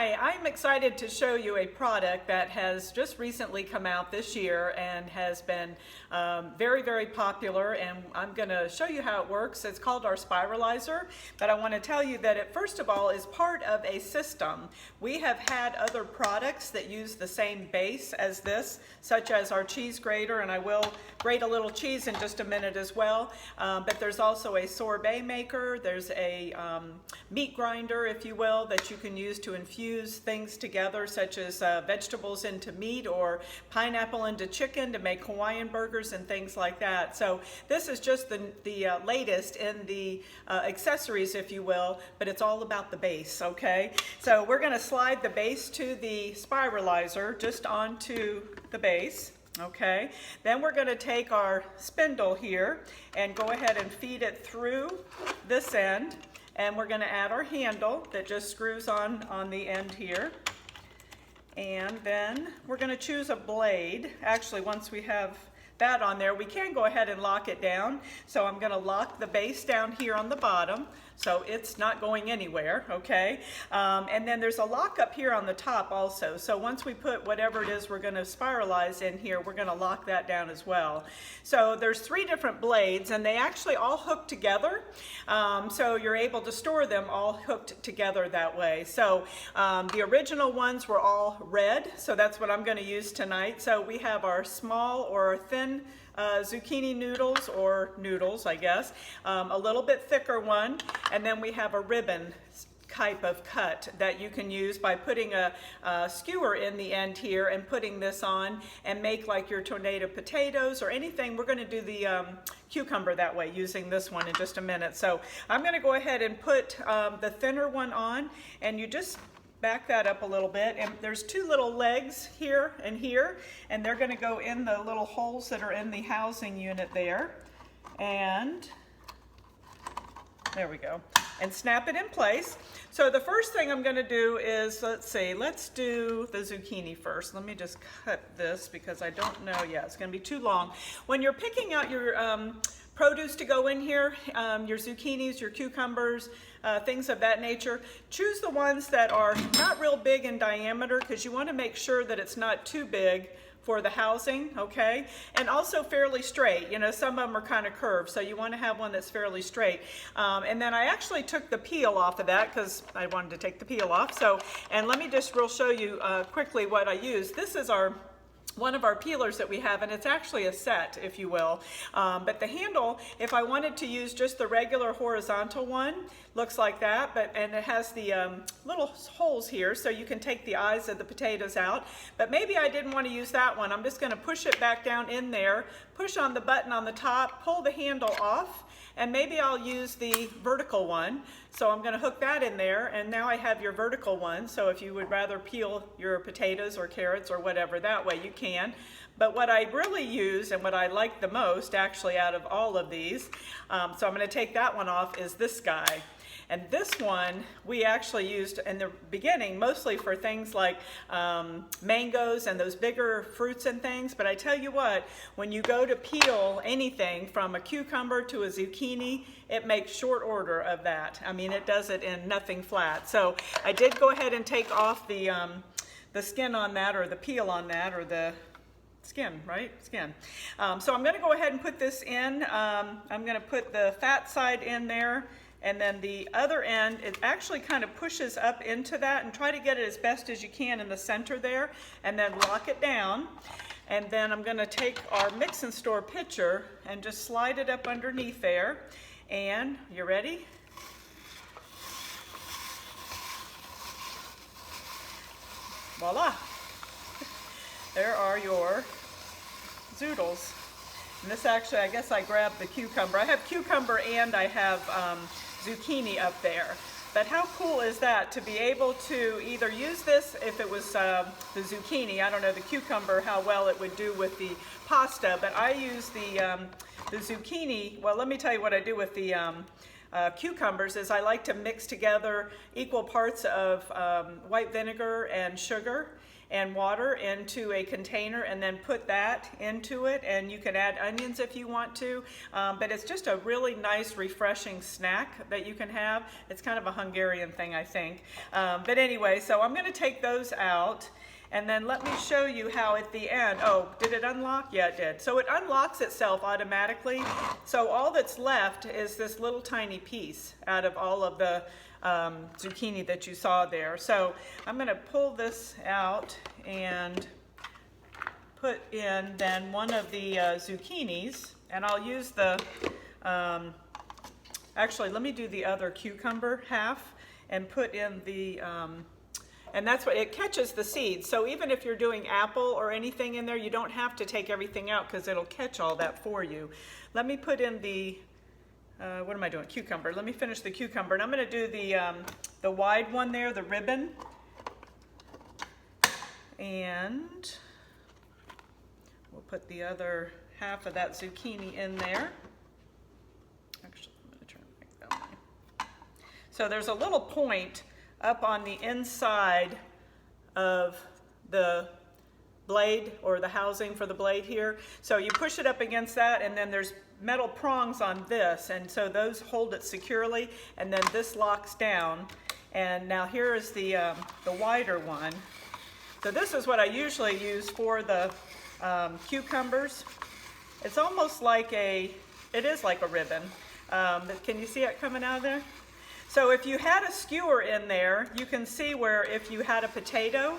Hi, I'm excited to show you a product that has just recently come out this year and has been very, very popular, and I'm going to show you how it works. It's called our Spiralizer, but I want to tell you that it first of all is part of a system. We have had other products that use the same base as this, such as our cheese grater, and I will grate a little cheese in just a minute as well, but there's also a sorbet maker, there's a meat grinder, if you will, that you can use to infuse things together, such as vegetables into meat or pineapple into chicken to make Hawaiian burgers and things like that. So this is just the latest in the accessories, if you will, but it's all about the base, okay? So we're going to slide the base to the Spiralizer, just onto the base. Okay, then we're going to take our spindle here and go ahead and feed it through this end, and we're going to add our handle that just screws on the end here, and then we're going to choose a blade. Actually, once we have that on there, we can go ahead and lock it down. So I'm going to lock the base down here on the bottom so it's not going anywhere, okay? And then there's a lock up here on the top also. So once we put whatever it is we're going to spiralize in here, we're going to lock that down as well. So there's 3 different blades, and they actually all hook together. So you're able to store them all hooked together that way. So the original ones were all red, so that's what I'm going to use tonight. So we have our small or thin zucchini noodles, or noodles, I guess, a little bit thicker one, and then we have a ribbon type of cut that you can use by putting a skewer in the end here and putting this on and make like your tornado potatoes or anything. We're going to do the cucumber that way using this one in just a minute. So I'm going to go ahead and put the thinner one on, and you just back that up a little bit, and there's 2 little legs here, and they're going to go in the little holes that are in the housing unit there, and there we go, and snap it in place. So the first thing I'm going to do is, let's do the zucchini first. Let me just cut this because I don't know yet. It's going to be too long. When you're picking out your produce to go in here, your zucchinis, your cucumbers, things of that nature, choose the ones that are not real big in diameter, because you want to make sure that it's not too big for the housing, okay? And also fairly straight. You know, some of them are kind of curved, so you want to have one that's fairly straight. And then I actually took the peel off of that because I wanted to take the peel off. So, and let me just show you quickly what I use. This is one of our peelers that we have, and it's actually a set, if you will. But the handle, if I wanted to use just the regular horizontal one, looks like that, and it has the little holes here, so you can take the eyes of the potatoes out. But maybe I didn't want to use that one. I'm just going to push it back down in there, push on the button on the top, pull the handle off, and maybe I'll use the vertical one. So I'm going to hook that in there, and now I have your vertical one. So if you would rather peel your potatoes or carrots or whatever that way, you can. But what I really use, and what I like the most actually out of all of these, so I'm going to take that one off, is this guy. And this one we actually used in the beginning mostly for things like mangoes and those bigger fruits and things. But I tell you what, when you go to peel anything from a cucumber to a zucchini, it makes short order of that. I mean, it does it in nothing flat. So I did go ahead and take off the skin on that, or the peel on that, or the skin, right? Skin. So I'm going to go ahead and put this in. I'm going to put the fat side in there, and then the other end, it actually kind of pushes up into that, and try to get it as best as you can in the center there, and then lock it down. And then I'm going to take our mix and store pitcher and just slide it up underneath there. And you ready? Voila! There are your zoodles. And this actually, I guess I grabbed the cucumber. I have cucumber and I have zucchini up there. But how cool is that to be able to either use this if it was the zucchini, I don't know the cucumber, how well it would do with the pasta, but I use the zucchini. Well, let me tell you what I do with the cucumbers is I like to mix together equal parts of white vinegar and sugar and water into a container and then put that into it, and you can add onions if you want to, but it's just a really nice refreshing snack that you can have. It's kind of a Hungarian thing, I think, but anyway, so I'm going to take those out. And then let me show you how at the end, oh, did it unlock? Yeah, it did. So it unlocks itself automatically. So all that's left is this little tiny piece out of all of the zucchini that you saw there. So I'm going to pull this out and put in then one of the zucchinis. And I'll use the, actually, let me do the other cucumber half and put in the, and that's what it catches the seeds. So even if you're doing apple or anything in there, you don't have to take everything out because it'll catch all that for you. Let me put in the, what am I doing? Cucumber. Let me finish the cucumber. And I'm going to do the wide one there, the ribbon. And we'll put the other half of that zucchini in there. Actually, I'm going to turn it like that way. So there's a little point up on the inside of the blade, or the housing for the blade here. So you push it up against that, and then there's metal prongs on this, and so those hold it securely, and then this locks down. And now here is the wider one. So this is what I usually use for the cucumbers. It's almost like it is like a ribbon. Can you see it coming out of there? So if you had a skewer in there, you can see where if you had a potato,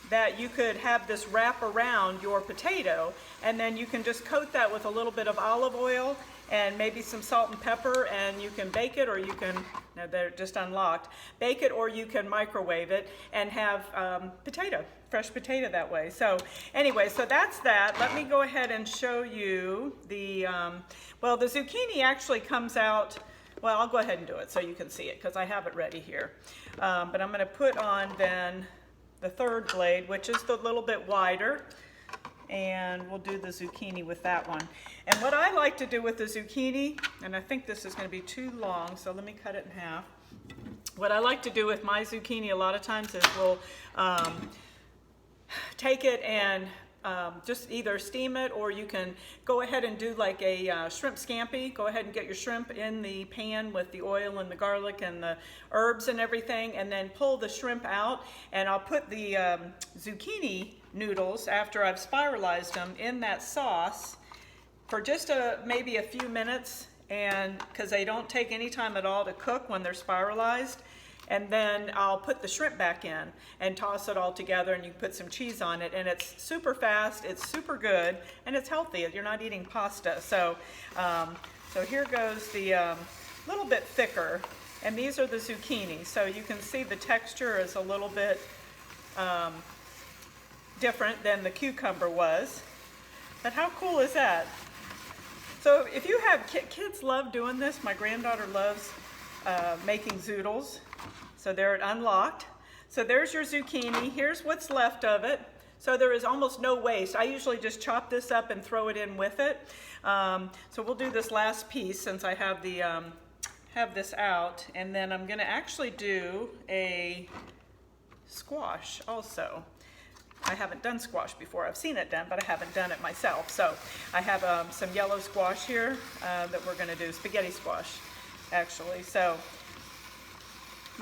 that you could have this wrap around your potato, and then you can just coat that with a little bit of olive oil and maybe some salt and pepper, and you can bake it, or you can, no, they're just unlocked, bake it, or you can microwave it and have fresh potato that way. So anyway, so that's that. Let me go ahead and show you the, well, the zucchini actually comes out. Well, I'll go ahead and do it so you can see it because I have it ready here. But I'm going to put on then the third blade, which is the little bit wider, and we'll do the zucchini with that one. And what I like to do with the zucchini, and I think this is going to be too long, so let me cut it in half. What I like to do with my zucchini a lot of times is we'll take it and just either steam it, or you can go ahead and do like a shrimp scampi. Go ahead and get your shrimp in the pan with the oil and the garlic and the herbs and everything, and then pull the shrimp out, and I'll put the zucchini noodles, after I've spiralized them, in that sauce for just maybe a few minutes, and because they don't take any time at all to cook when they're spiralized. And then I'll put the shrimp back in and toss it all together, and you put some cheese on it, and it's super fast, it's super good, and it's healthy. You're not eating pasta. So, so here goes the little bit thicker, and these are the zucchini. So you can see the texture is a little bit different than the cucumber was. But how cool is that? So if you have kids love doing this. My granddaughter loves making zoodles. So there it unlocked. So there's your zucchini. Here's what's left of it. So there is almost no waste. I usually just chop this up and throw it in with it. So we'll do this last piece since I have the have this out, and then I'm going to actually do a squash also. I haven't done squash before. I've seen it done, but I haven't done it myself. So I have some yellow squash here that we're going to do, spaghetti squash, actually. So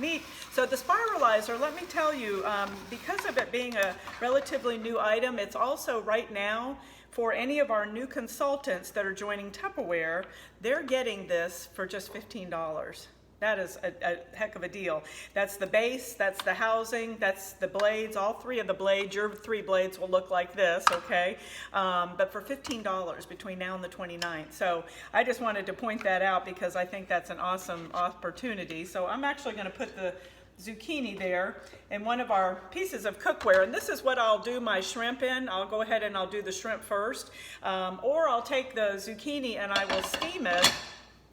neat. So the Spiralizer, let me tell you, because of it being a relatively new item, it's also right now for any of our new consultants that are joining Tupperware, they're getting this for just $15. That is a heck of a deal. That's the base, that's the housing, that's the blades, all three of the blades. Your 3 blades will look like this, okay? But for $15 between now and the 29th. So I just wanted to point that out because I think that's an awesome opportunity. So I'm actually going to put the zucchini there in one of our pieces of cookware, and this is what I'll do my shrimp in. I'll go ahead and I'll do the shrimp first, or I'll take the zucchini and I will steam it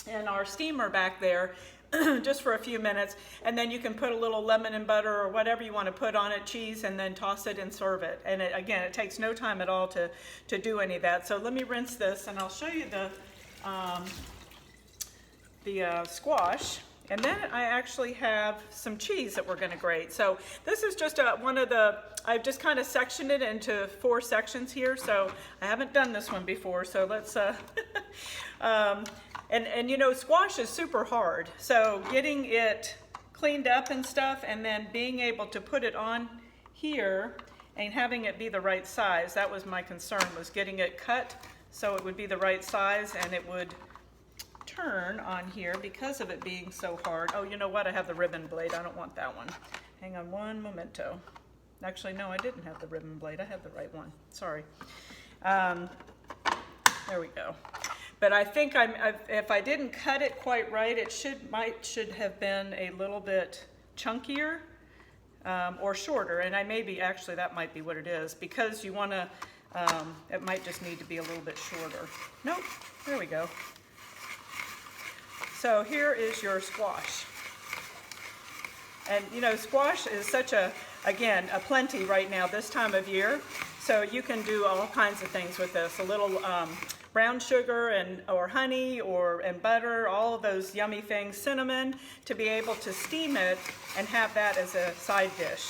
in our steamer back there just for a few minutes, and then you can put a little lemon and butter or whatever you want to put on it, cheese, and then toss it and serve it. And again, it takes no time at all to do any of that. So let me rinse this, and I'll show you squash. And then I actually have some cheese that we're going to grate. So this is just one of the, I've just kind of sectioned it into 4 sections here. So I haven't done this one before. So let's, and you know, squash is super hard. So getting it cleaned up and stuff, and then being able to put it on here and having it be the right size. That was my concern, was getting it cut so it would be the right size and it would turn on here because of it being so hard. Oh, you know what? I have the ribbon blade. I don't want that one. Hang on one momento. Actually, no, I didn't have the ribbon blade. I had the right one. Sorry. There we go. But I think if I didn't cut it quite right, it should have been a little bit chunkier or shorter. And actually that might be what it is, because you want to, it might just need to be a little bit shorter. Nope, there we go. So here is your squash. And you know, squash is such a plenty right now this time of year. So you can do all kinds of things with this. A little brown sugar or honey and butter, all of those yummy things, cinnamon, to be able to steam it and have that as a side dish